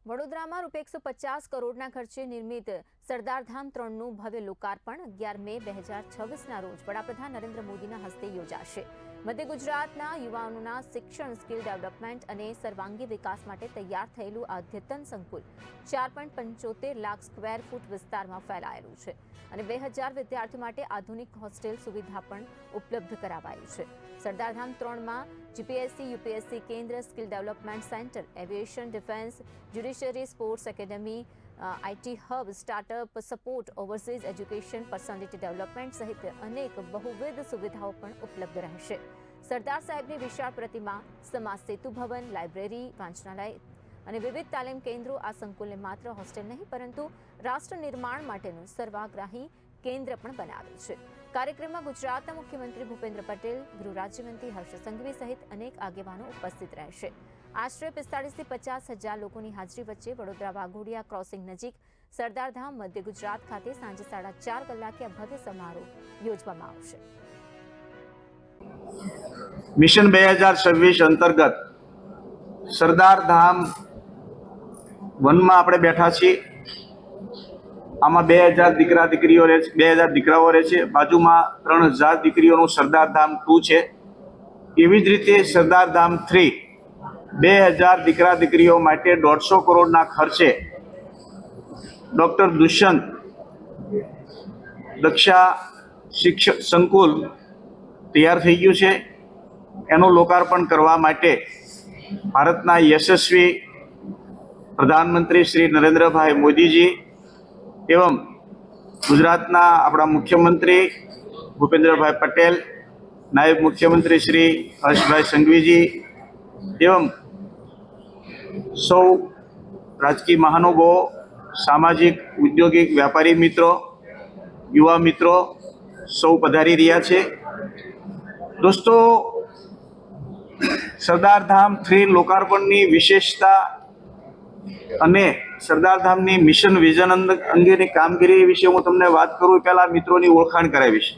વડોદરામાં ₹150 કરોડના ખર્ચે નિર્મિત સરદારધામ 3નું ભવ્ય લોકાર્પણ 11 મે 2026ના રોજ વડાપ્રધાન નરેન્દ્ર મોદીના હસ્તે યોજાશે। મધ્ય ગુજરાતના યુવાનોના શિક્ષણ, સ્કિલ ડેવલપમેન્ટ અને સર્વાંગી વિકાસ માટે તૈયાર થયેલું આ અદ્યતન સંકુલ 4.75 લાખ સ્ક્વેર ફૂટ વિસ્તારમાં ફેલાયેલું છે અને 2000 વિદ્યાર્થીઓ માટે આધુનિક હોસ્ટેલ સુવિધા પણ ઉપલબ્ધ કરાવાઈ છે। સરદારધામ 3માં જીપીએસસી, યુપીએસસી કેન્દ્ર, skill development centre, aviation, defence, judiciary, sports academy, IT hub, startup support, overseas education, personality development સહિત અનેક બહુવિધ સુવિધાઓ પણ ઉપલબ્ધ રહેશે। સરદાર સાહેબની વિશાળ પ્રતિમા, સમાજ સેતુ ભવન, લાઇબ્રેરી, વાંચનાલય અને વિવિધ તાલીમ કેન્દ્રો આ સંકુલને માત્ર હોસ્ટેલ નહીં પરંતુ રાષ્ટ્ર નિર્માણ માટેનું સર્વાગ્રાહી કેન્દ્ર પણ બનાવે છે। કાર્યક્રમમાં ગુજરાતના મુખ્યમંત્રી ભૂપેન્દ્ર પટેલ, ગૃહ રાજ્યમંત્રી હર્ષ સંઘવી સહિત અનેક આગેવાનો ઉપસ્થિત રહેશે। આશરે 45 થી 50 હજાર લોકોની હાજરી વચ્ચે વડોદરા વાઘોડિયા ક્રોસિંગ નજીક સરદારધામ મધ્ય ગુજરાત ખાતે સાંજે 4:30 કલાકે આ ભવ્ય સમારોહ યોજવામાં આવશે। મિશન 2026 અંતર્ગત સરદારધામ વનમાં આપણે બેઠા છીએ। આમાં 2000 દીકરા દીકરીઓ રહે છે, 2000 દીકરાઓ રહે છે। બાજુમાં 3000 દીકરીઓનું સરદારધામ 2 છે। એવી જ રીતે સરદારધામ 3 2000 દીકરા દીકરીઓ માટે 150 કરોડના ખર્ચે ડૉક્ટર દુષ્યંત દક્ષા શિક્ષક સંકુલ તૈયાર થઈ ગયું છે। એનું લોકાર્પણ કરવા માટે ભારતના યશસ્વી પ્રધાનમંત્રી શ્રી નરેન્દ્રભાઈ મોદીજી एवं गुजरातना अपना मुख्यमंत्री भूपेन्द्रभाई पटेल, नायब मुख्यमंत्री श्री हर्षभाई संघवीजी एवं सौ राजकीय महानुभावों, सामाजिक औद्योगिक व्यापारी मित्रों, युवा मित्रों सौ पधारी रह्या छे। दोस्तों, सरदारधाम 3 लोकार्पणनी विशेषता અને સરદારધામની મિશન વિઝન અંગેની કામગીરી વિશે હું તમને વાત કરું પહેલા મિત્રોની ઓળખાણ કરાવીશ।